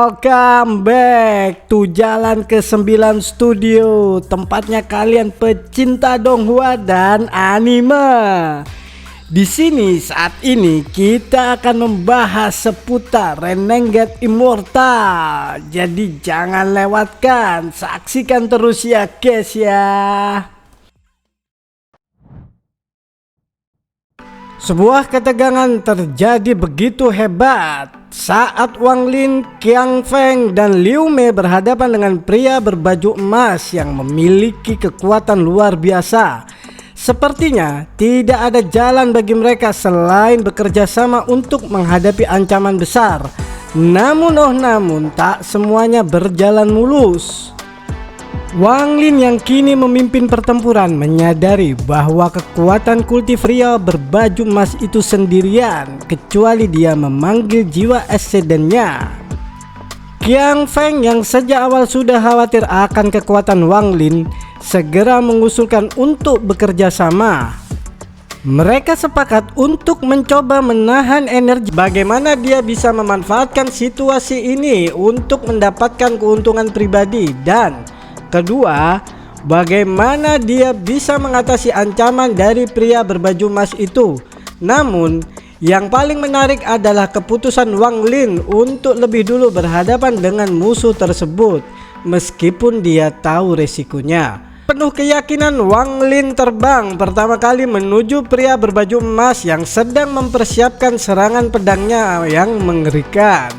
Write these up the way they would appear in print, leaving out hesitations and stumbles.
Welcome back to Jalan ke-9 Studio, tempatnya kalian pecinta donghua dan anime. Di sini saat ini kita akan membahas seputar Renegade Immortal. Jadi jangan lewatkan, saksikan terus ya guys ya. Sebuah ketegangan terjadi begitu hebat saat Wang Lin, Qiang Feng, dan Liu Mei berhadapan dengan pria berbaju emas yang memiliki kekuatan luar biasa. Sepertinya tidak ada jalan bagi mereka selain bekerja sama untuk menghadapi ancaman besar. Namun tak semuanya berjalan mulus. Wang Lin yang kini memimpin pertempuran menyadari bahwa kekuatan kultif pria berbaju emas itu sendirian kecuali dia memanggil jiwa ascendennya. Qiang Feng yang sejak awal sudah khawatir akan kekuatan Wang Lin segera mengusulkan untuk bekerja sama. Mereka sepakat untuk mencoba menahan energi. Bagaimana dia bisa memanfaatkan situasi ini untuk mendapatkan keuntungan pribadi, dan kedua, bagaimana dia bisa mengatasi ancaman dari pria berbaju emas itu. Namun, yang paling menarik adalah keputusan Wang Lin untuk lebih dulu berhadapan dengan musuh tersebut, meskipun dia tahu resikonya. Penuh keyakinan, Wang Lin terbang pertama kali menuju pria berbaju emas yang sedang mempersiapkan serangan pedangnya yang mengerikan.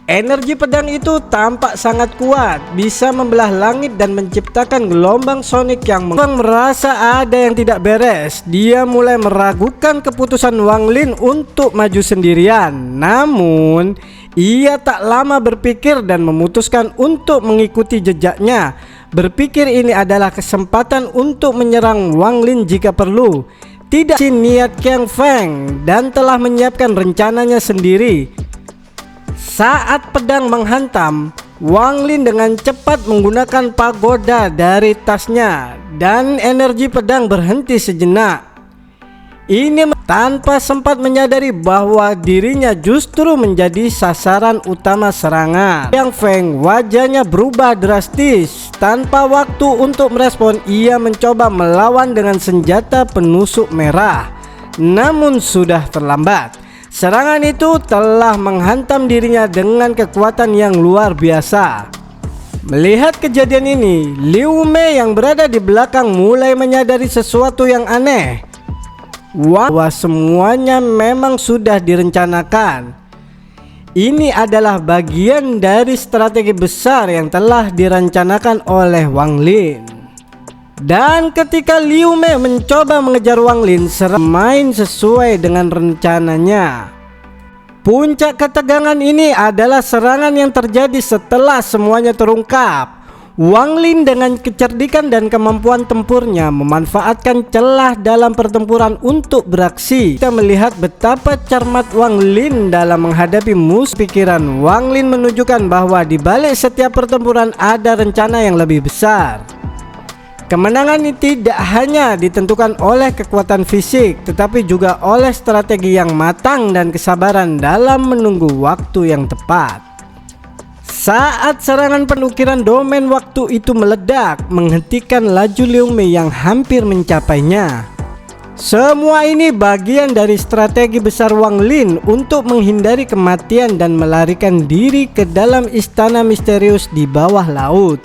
Energi pedang itu tampak sangat kuat, bisa membelah langit dan menciptakan gelombang sonik yang merasa ada yang tidak beres. Dia mulai meragukan keputusan Wang Lin untuk maju sendirian. Namun, ia tak lama berpikir dan memutuskan untuk mengikuti jejaknya. Berpikir ini adalah kesempatan untuk menyerang Wang Lin jika perlu. Tidak niat Qiang Feng dan telah menyiapkan rencananya sendiri. Saat pedang menghantam, Wang Lin dengan cepat menggunakan pagoda dari tasnya dan energi pedang berhenti sejenak. Ini tanpa sempat menyadari bahwa dirinya justru menjadi sasaran utama serangan. Qiang Feng wajahnya berubah drastis. Tanpa waktu untuk merespon, ia mencoba melawan dengan senjata penusuk merah. Namun sudah terlambat. Serangan itu telah menghantam dirinya dengan kekuatan yang luar biasa. Melihat kejadian ini, Liu Mei yang berada di belakang mulai menyadari sesuatu yang aneh. Bahwa semuanya memang sudah direncanakan. Ini adalah bagian dari strategi besar yang telah direncanakan oleh Wang Lin. Dan ketika Liu Mei mencoba mengejar Wang Lin, main sesuai dengan rencananya. Puncak ketegangan ini adalah serangan yang terjadi setelah semuanya terungkap. Wang Lin dengan kecerdikan dan kemampuan tempurnya memanfaatkan celah dalam pertempuran untuk beraksi. Kita melihat betapa cermat Wang Lin dalam menghadapi musuh. Pikiran Wang Lin menunjukkan bahwa di balik setiap pertempuran ada rencana yang lebih besar. Kemenangan ini tidak hanya ditentukan oleh kekuatan fisik, tetapi juga oleh strategi yang matang dan kesabaran dalam menunggu waktu yang tepat. Saat serangan penukiran domain waktu itu meledak, menghentikan laju Liu Mei yang hampir mencapainya. Semua ini bagian dari strategi besar Wang Lin untuk menghindari kematian dan melarikan diri ke dalam istana misterius di bawah laut.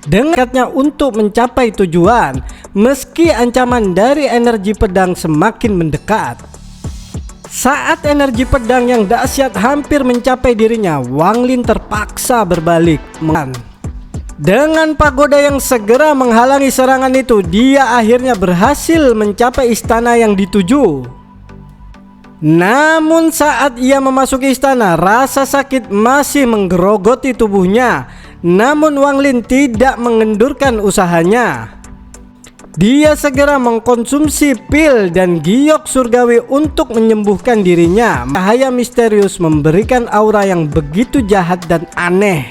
Dengannya untuk mencapai tujuan, meski ancaman dari energi pedang semakin mendekat. Saat energi pedang yang dahsyat hampir mencapai dirinya, Wang Lin terpaksa berbalik. Dengan pagoda yang segera menghalangi serangan itu, dia akhirnya berhasil mencapai istana yang dituju. Namun saat ia memasuki istana, rasa sakit masih menggerogoti tubuhnya. Namun Wang Lin tidak mengendurkan usahanya. Dia segera mengkonsumsi pil dan giok surgawi untuk menyembuhkan dirinya. Cahaya misterius memberikan aura yang begitu jahat dan aneh.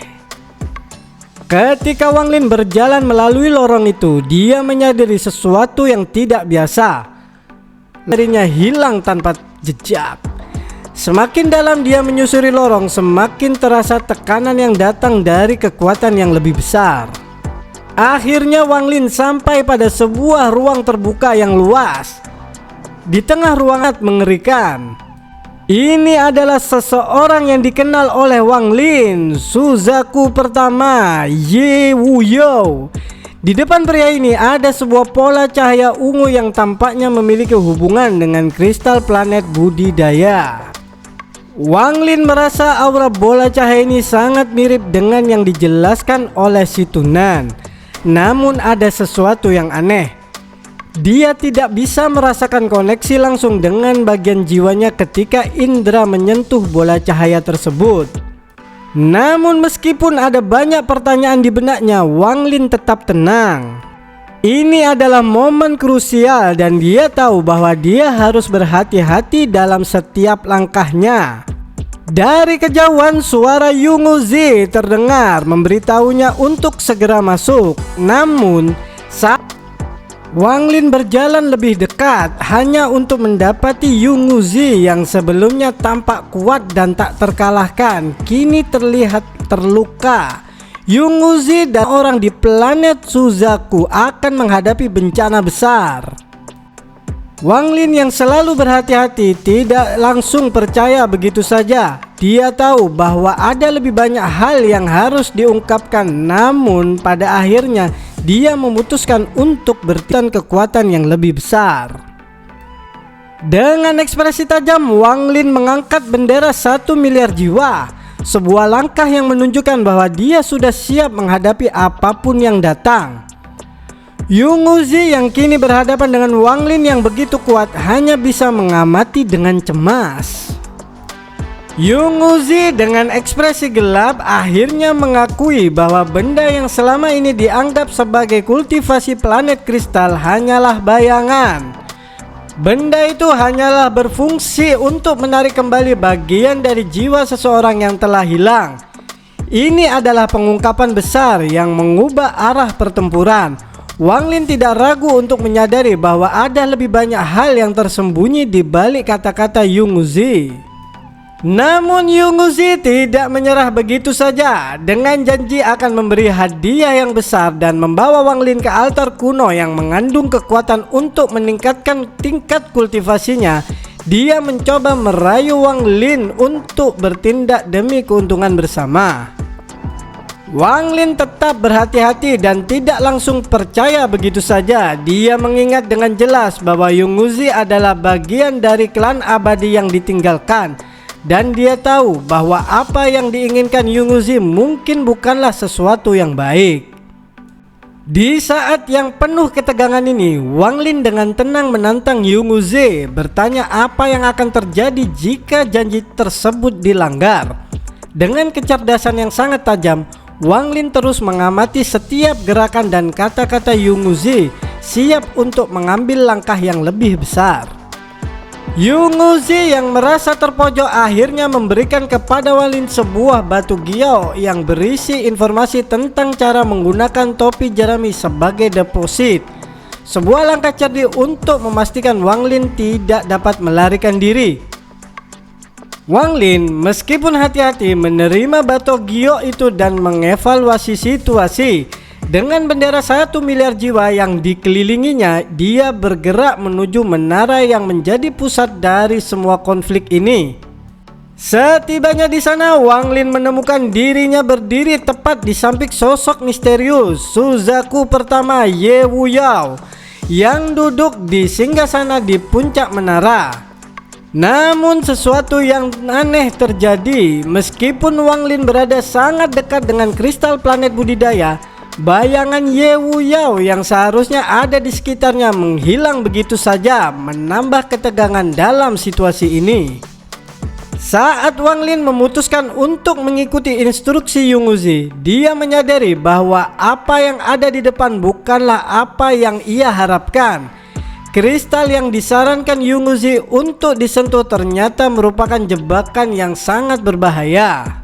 Ketika Wang Lin berjalan melalui lorong itu, dia menyadari sesuatu yang tidak biasa. Dirinya hilang tanpa jejak. Semakin dalam dia menyusuri lorong, semakin terasa tekanan yang datang dari kekuatan yang lebih besar. Akhirnya Wang Lin sampai pada sebuah ruang terbuka yang luas. Di tengah ruangan mengerikan, ini adalah seseorang yang dikenal oleh Wang Lin, Suzaku pertama, Ye Wuyou. Di depan pria ini ada sebuah pola cahaya ungu yang tampaknya memiliki hubungan dengan kristal planet budidaya. Wang Lin merasa aura bola cahaya ini sangat mirip dengan yang dijelaskan oleh si Tunan. Namun ada sesuatu yang aneh. Dia tidak bisa merasakan koneksi langsung dengan bagian jiwanya ketika indera menyentuh bola cahaya tersebut. Namun meskipun ada banyak pertanyaan di benaknya, Wang Lin tetap tenang. Ini adalah momen krusial dan dia tahu bahwa dia harus berhati-hati dalam setiap langkahnya. Dari kejauhan suara Yunguzi terdengar memberitahunya untuk segera masuk. Namun saat Wang Lin berjalan lebih dekat hanya untuk mendapati Yunguzi yang sebelumnya tampak kuat dan tak terkalahkan, kini terlihat terluka. Yunguzi dan orang di planet Suzaku akan menghadapi bencana besar. Wang Lin yang selalu berhati-hati tidak langsung percaya begitu saja. Dia tahu bahwa ada lebih banyak hal yang harus diungkapkan, namun pada akhirnya dia memutuskan untuk bertahan kekuatan yang lebih besar. Dengan ekspresi tajam, Wang Lin mengangkat bendera 1 miliar jiwa, sebuah langkah yang menunjukkan bahwa dia sudah siap menghadapi apapun yang datang. Yunguzi yang kini berhadapan dengan Wang Lin yang begitu kuat hanya bisa mengamati dengan cemas. Yunguzi dengan ekspresi gelap akhirnya mengakui bahwa benda yang selama ini dianggap sebagai kultivasi planet kristal hanyalah bayangan. Benda itu hanyalah berfungsi untuk menarik kembali bagian dari jiwa seseorang yang telah hilang. Ini adalah pengungkapan besar yang mengubah arah pertempuran. Wang Lin tidak ragu untuk menyadari bahwa ada lebih banyak hal yang tersembunyi di balik kata-kata Yunguzi. Namun Yunguzi tidak menyerah begitu saja. Dengan janji akan memberi hadiah yang besar dan membawa Wang Lin ke altar kuno yang mengandung kekuatan untuk meningkatkan tingkat kultivasinya, dia mencoba merayu Wang Lin untuk bertindak demi keuntungan bersama. Wang Lin tetap berhati-hati dan tidak langsung percaya begitu saja. Dia mengingat dengan jelas bahwa Yunguzi adalah bagian dari klan abadi yang ditinggalkan. Dan dia tahu bahwa apa yang diinginkan Yunguzi mungkin bukanlah sesuatu yang baik. Di saat yang penuh ketegangan ini, Wang Lin dengan tenang menantang Yunguzi, bertanya apa yang akan terjadi jika janji tersebut dilanggar. Dengan kecerdasan yang sangat tajam, Wang Lin terus mengamati setiap gerakan dan kata-kata Yunguzi, siap untuk mengambil langkah yang lebih besar. Yunguzi yang merasa terpojok akhirnya memberikan kepada Wang Lin sebuah batu giok yang berisi informasi tentang cara menggunakan topi jerami sebagai deposit. Sebuah langkah cerdik untuk memastikan Wang Lin tidak dapat melarikan diri. Wang Lin meskipun hati-hati menerima batu giok itu dan mengevaluasi situasi. Dengan bendera 1 miliar jiwa yang dikelilinginya, dia bergerak menuju menara yang menjadi pusat dari semua konflik ini. Setibanya di sana, Wang Lin menemukan dirinya berdiri tepat di samping sosok misterius Suzaku pertama, Ye Wuyou, yang duduk di singgasana di puncak menara. Namun sesuatu yang aneh terjadi. Meskipun Wang Lin berada sangat dekat dengan kristal planet budidaya, bayangan Ye Wuyou yang seharusnya ada di sekitarnya menghilang begitu saja, menambah ketegangan dalam situasi ini. Saat Wang Lin memutuskan untuk mengikuti instruksi Yunguzi, dia menyadari bahwa apa yang ada di depan bukanlah apa yang ia harapkan. Kristal yang disarankan Yunguzi untuk disentuh ternyata merupakan jebakan yang sangat berbahaya.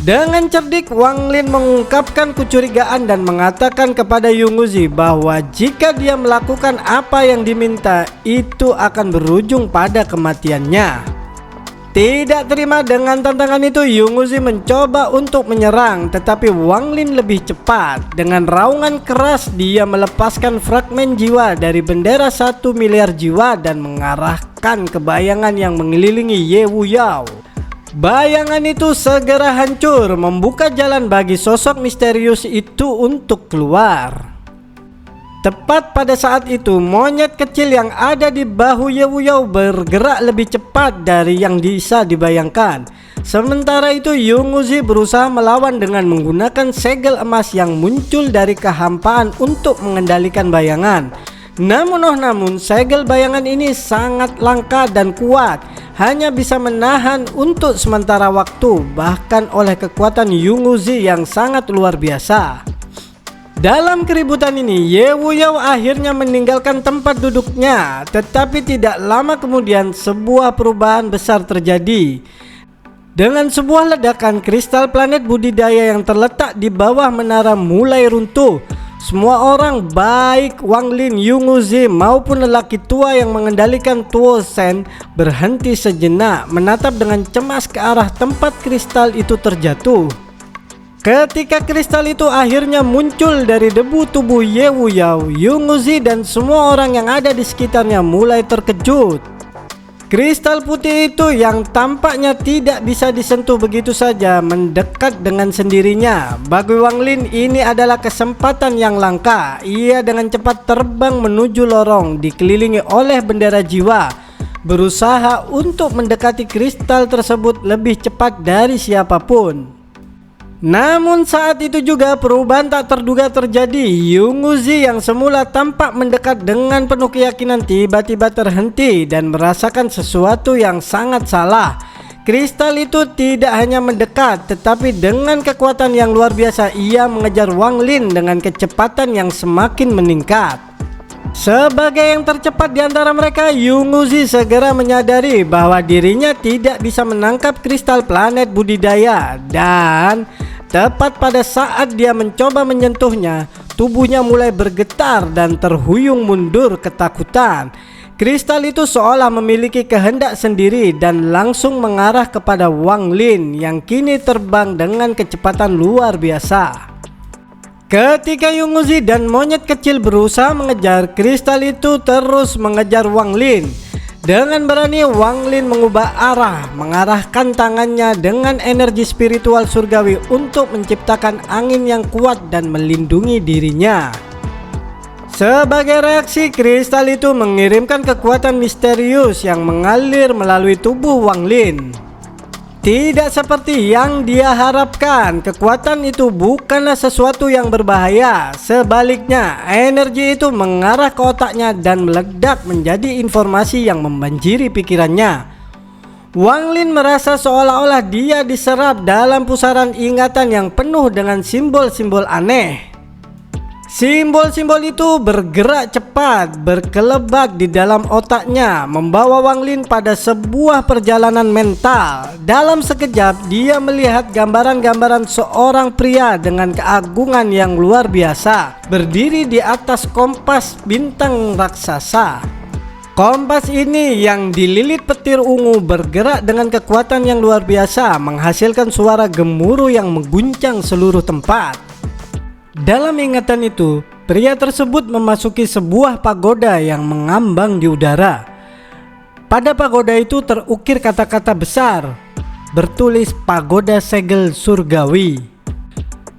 Dengan cerdik, Wang Lin mengungkapkan kecurigaan dan mengatakan kepada Yunguzi bahwa jika dia melakukan apa yang diminta, itu akan berujung pada kematiannya. Tidak terima dengan tantangan itu, Yunguzi mencoba untuk menyerang, tetapi Wang Lin lebih cepat. Dengan raungan keras dia melepaskan fragmen jiwa dari bendera 1 miliar jiwa dan mengarahkan ke bayangan yang mengelilingi Ye Wuyao. Bayangan itu segera hancur, membuka jalan bagi sosok misterius itu untuk keluar. Tepat pada saat itu, monyet kecil yang ada di bahu Ye Wuyao bergerak lebih cepat dari yang bisa dibayangkan. Sementara itu, Yunguzi berusaha melawan dengan menggunakan segel emas yang muncul dari kehampaan untuk mengendalikan bayangan. Namun segel bayangan ini sangat langka dan kuat, hanya bisa menahan untuk sementara waktu, bahkan oleh kekuatan Yunguzi yang sangat luar biasa. Dalam keributan ini, Ye Wuyao akhirnya meninggalkan tempat duduknya, tetapi tidak lama kemudian sebuah perubahan besar terjadi. Dengan sebuah ledakan, kristal planet budidaya yang terletak di bawah menara mulai runtuh. Semua orang, baik Wang Lin, Yunguzi maupun lelaki tua yang mengendalikan Tuo Shen, berhenti sejenak menatap dengan cemas ke arah tempat kristal itu terjatuh. Ketika kristal itu akhirnya muncul dari debu tubuh Ye Wuyao, Yunguzi dan semua orang yang ada di sekitarnya mulai terkejut. Kristal putih itu yang tampaknya tidak bisa disentuh begitu saja mendekat dengan sendirinya. Bagi Wang Lin, ini adalah kesempatan yang langka. Ia dengan cepat terbang menuju lorong dikelilingi oleh bendera jiwa, berusaha untuk mendekati kristal tersebut lebih cepat dari siapapun. Namun saat itu juga perubahan tak terduga terjadi. Yunguzi yang semula tampak mendekat dengan penuh keyakinan tiba-tiba terhenti dan merasakan sesuatu yang sangat salah. Kristal itu tidak hanya mendekat, tetapi dengan kekuatan yang luar biasa ia mengejar Wang Lin dengan kecepatan yang semakin meningkat. Sebagai yang tercepat di antara mereka, Yunguzi segera menyadari bahwa dirinya tidak bisa menangkap kristal planet budidaya, dan tepat pada saat dia mencoba menyentuhnya, tubuhnya mulai bergetar dan terhuyung mundur ketakutan. Kristal itu seolah memiliki kehendak sendiri dan langsung mengarah kepada Wang Lin yang kini terbang dengan kecepatan luar biasa. Ketika Yunguzi dan monyet kecil berusaha mengejar, kristal itu terus mengejar Wang Lin. Dengan berani, Wang Lin mengubah arah, mengarahkan tangannya dengan energi spiritual surgawi untuk menciptakan angin yang kuat dan melindungi dirinya. Sebagai reaksi, kristal itu mengirimkan kekuatan misterius yang mengalir melalui tubuh Wang Lin. Tidak seperti yang dia harapkan, kekuatan itu bukanlah sesuatu yang berbahaya. Sebaliknya, energi itu mengarah ke otaknya dan meledak menjadi informasi yang membanjiri pikirannya. Wang Lin merasa seolah-olah dia diserap dalam pusaran ingatan yang penuh dengan simbol-simbol aneh. Simbol-simbol itu bergerak cepat, berkelebat di dalam otaknya, membawa Wang Lin pada sebuah perjalanan mental. Dalam sekejap, dia melihat gambaran-gambaran seorang pria dengan keagungan yang luar biasa, berdiri di atas kompas bintang raksasa. Kompas ini yang dililit petir ungu bergerak dengan kekuatan yang luar biasa, menghasilkan suara gemuruh yang mengguncang seluruh tempat. Dalam ingatan itu, pria tersebut memasuki sebuah pagoda yang mengambang di udara. Pada pagoda itu terukir kata-kata besar, bertulis Pagoda Segel Surgawi.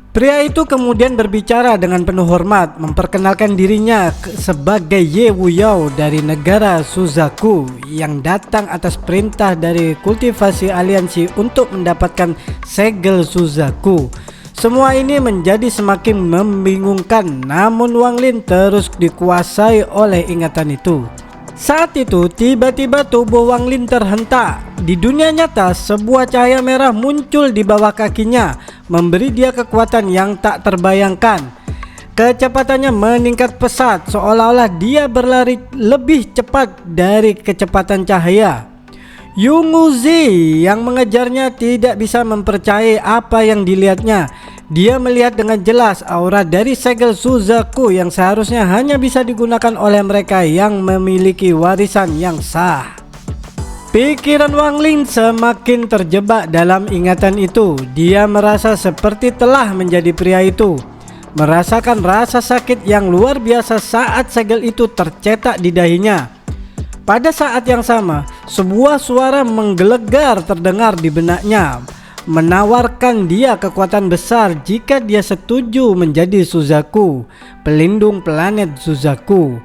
Pria itu kemudian berbicara dengan penuh hormat, memperkenalkan dirinya sebagai Ye Wuyao dari negara Suzaku yang datang atas perintah dari kultivasi aliansi untuk mendapatkan segel Suzaku. Semua ini menjadi semakin membingungkan, namun Wang Lin terus dikuasai oleh ingatan itu. Saat itu tiba-tiba tubuh Wang Lin terhentak. Di dunia nyata, sebuah cahaya merah muncul di bawah kakinya, memberi dia kekuatan yang tak terbayangkan. Kecepatannya meningkat pesat, seolah-olah dia berlari lebih cepat dari kecepatan cahaya. Yunguzi yang mengejarnya tidak bisa mempercayai apa yang dilihatnya. Dia melihat dengan jelas aura dari segel Suzaku yang seharusnya hanya bisa digunakan oleh mereka yang memiliki warisan yang sah. Pikiran Wang Lin semakin terjebak dalam ingatan itu. Dia merasa seperti telah menjadi pria itu, merasakan rasa sakit yang luar biasa saat segel itu tercetak di dahinya. Pada saat yang sama, sebuah suara menggelegar terdengar di benaknya, menawarkan dia kekuatan besar jika dia setuju menjadi Suzaku, pelindung planet Suzaku.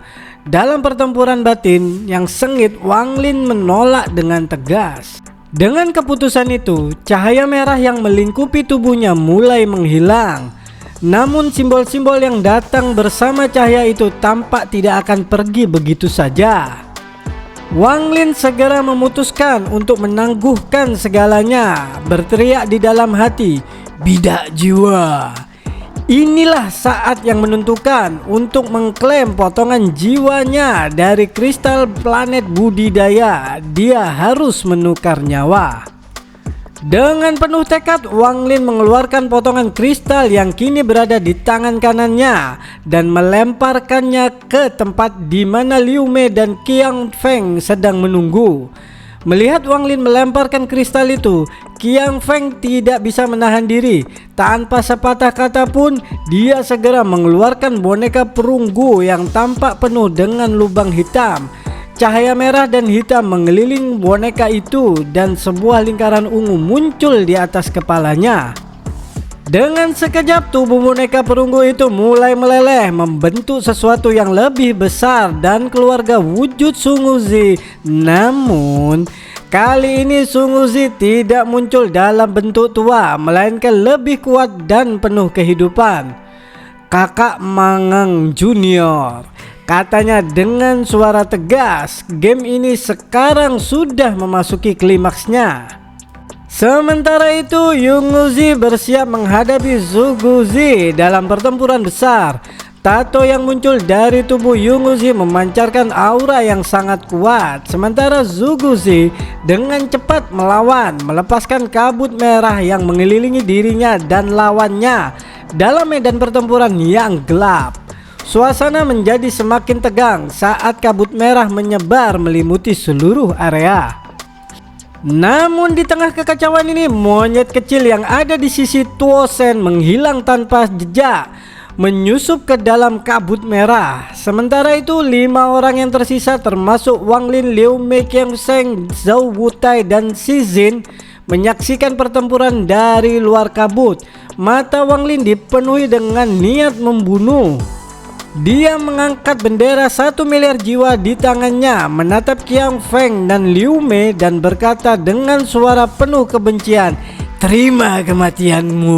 Dalam pertempuran batin yang sengit, Wang Lin menolak dengan tegas. Dengan keputusan itu, cahaya merah yang melingkupi tubuhnya mulai menghilang. Namun simbol-simbol yang datang bersama cahaya itu tampak tidak akan pergi begitu saja. Wang Lin segera memutuskan untuk menangguhkan segalanya, berteriak di dalam hati, "Bidak jiwa." Inilah saat yang menentukan untuk mengklaim potongan jiwanya dari kristal planet budidaya. Dia harus menukar nyawa. Dengan penuh tekad, Wang Lin mengeluarkan potongan kristal yang kini berada di tangan kanannya dan melemparkannya ke tempat di mana Liu Mei dan Qiang Feng sedang menunggu. Melihat Wang Lin melemparkan kristal itu, Qiang Feng tidak bisa menahan diri. Tanpa sepatah kata pun, dia segera mengeluarkan boneka perunggu yang tampak penuh dengan lubang hitam. Cahaya merah dan hitam mengelilingi boneka itu dan sebuah lingkaran ungu muncul di atas kepalanya. Dengan sekejap tubuh boneka perunggu itu mulai meleleh, membentuk sesuatu yang lebih besar dan keluarga wujud Sunguzi. Namun kali ini Sunguzi tidak muncul dalam bentuk tua, melainkan lebih kuat dan penuh kehidupan. "Kakak Mangeng Junior," katanya dengan suara tegas, "game ini sekarang sudah memasuki klimaksnya." Sementara itu, Yunguzi bersiap menghadapi Zuguzi dalam pertempuran besar. Tato yang muncul dari tubuh Yunguzi memancarkan aura yang sangat kuat, sementara Zuguzi dengan cepat melawan, melepaskan kabut merah yang mengelilingi dirinya dan lawannya dalam medan pertempuran yang gelap. Suasana menjadi semakin tegang saat kabut merah menyebar meliputi seluruh area. Namun di tengah kekacauan ini, monyet kecil yang ada di sisi Tuo Shen menghilang tanpa jejak, menyusup ke dalam kabut merah. Sementara itu, 5 orang yang tersisa termasuk Wang Lin, Liu Mei, Qiang Feng, Zhou Wutai dan Xi Jin menyaksikan pertempuran dari luar kabut. Mata Wang Lin dipenuhi dengan niat membunuh. Dia mengangkat bendera 1 miliar jiwa di tangannya, menatap Qiang Feng dan Liu Mei dan berkata dengan suara penuh kebencian, "Terima kematianmu."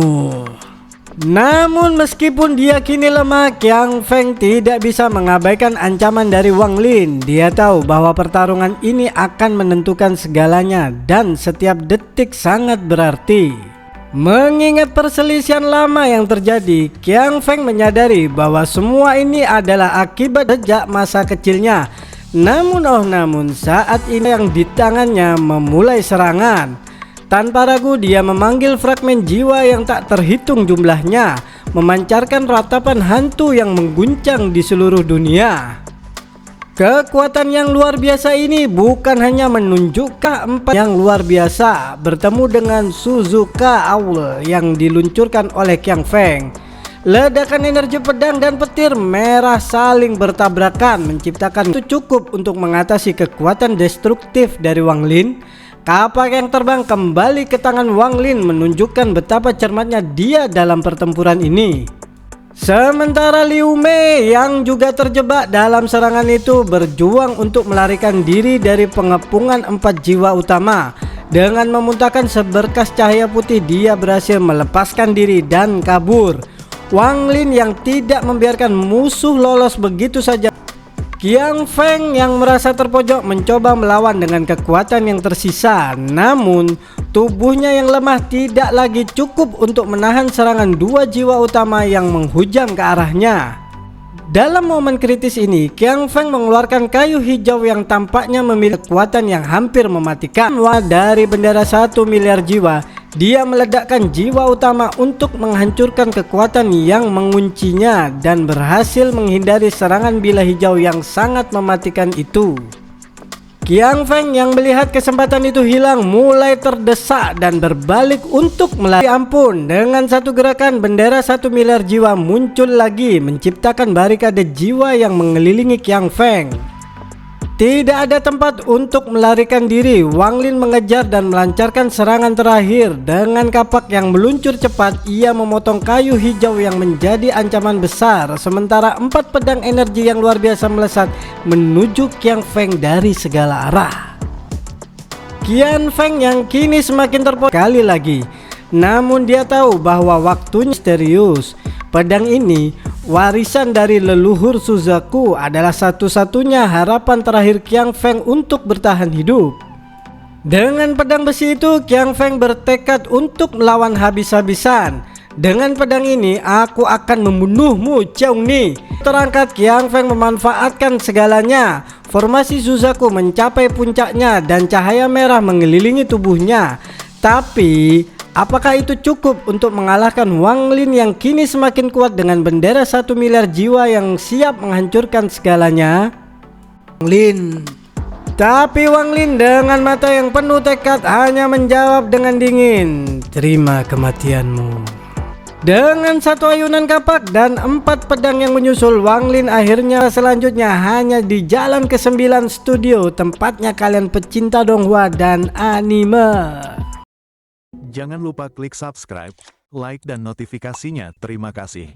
Namun meskipun dia kini lemah, Qiang Feng tidak bisa mengabaikan ancaman dari Wang Lin. Dia tahu bahwa pertarungan ini akan menentukan segalanya dan setiap detik sangat berarti. Mengingat perselisihan lama yang terjadi, Qiang Feng menyadari bahwa semua ini adalah akibat sejak masa kecilnya. Namun saat ini yang di tangannya memulai serangan. Tanpa ragu dia memanggil fragmen jiwa yang tak terhitung jumlahnya, memancarkan ratapan hantu yang mengguncang di seluruh dunia. Kekuatan yang luar biasa ini bukan hanya menunjukkan 4 yang luar biasa bertemu dengan Suzuka Owl yang diluncurkan oleh Qiang Feng. Ledakan energi pedang dan petir merah saling bertabrakan menciptakan itu cukup untuk mengatasi kekuatan destruktif dari Wang Lin. Kapak yang terbang kembali ke tangan Wang Lin menunjukkan betapa cermatnya dia dalam pertempuran ini. Sementara Liu Mei yang juga terjebak dalam serangan itu berjuang untuk melarikan diri dari pengepungan 4 jiwa utama. Dengan memuntahkan seberkas cahaya putih, dia berhasil melepaskan diri dan kabur. Wang Lin yang tidak membiarkan musuh lolos begitu saja. Qiang Feng yang merasa terpojok mencoba melawan dengan kekuatan yang tersisa. Namun tubuhnya yang lemah tidak lagi cukup untuk menahan serangan 2 jiwa utama yang menghujam ke arahnya. Dalam momen kritis ini, Qiang Feng mengeluarkan kayu hijau yang tampaknya memiliki kekuatan yang hampir mematikan. Dari bendera 1 miliar jiwa, dia meledakkan jiwa utama untuk menghancurkan kekuatan yang menguncinya dan berhasil menghindari serangan bila hijau yang sangat mematikan itu. Qiang Feng yang melihat kesempatan itu hilang mulai terdesak dan berbalik untuk melari. Ampun, dengan satu gerakan bendera 1 miliar jiwa muncul lagi menciptakan barikade jiwa yang mengelilingi Qiang Feng. Tidak ada tempat untuk melarikan diri. Wang Lin mengejar dan melancarkan serangan terakhir. Dengan kapak yang meluncur cepat, ia memotong kayu hijau yang menjadi ancaman besar. Sementara 4 pedang energi yang luar biasa melesat menuju Qiang Feng dari segala arah. Qiang Feng yang kini semakin terpojok kali lagi. Namun dia tahu bahwa waktunya misterius. Pedang ini warisan dari leluhur Suzaku adalah satu-satunya harapan terakhir Qiang Feng untuk bertahan hidup. Dengan pedang besi itu, Qiang Feng bertekad untuk melawan habis-habisan. Dengan pedang ini, aku akan membunuhmu, Qiaoni. Terangkat, Qiang Feng memanfaatkan segalanya. Formasi Suzaku mencapai puncaknya dan cahaya merah mengelilingi tubuhnya. Tapi apakah itu cukup untuk mengalahkan Wang Lin yang kini semakin kuat dengan bendera 1 miliar jiwa yang siap menghancurkan segalanya? Lin. Tapi Wang Lin dengan mata yang penuh tekad hanya menjawab dengan dingin, "Terima kematianmu." Dengan satu ayunan kapak dan 4 pedang yang menyusul, Wang Lin akhirnya selanjutnya hanya di jalan ke-9 studio, tempatnya kalian pecinta donghua dan anime. Jangan lupa klik subscribe, like dan notifikasinya. Terima kasih.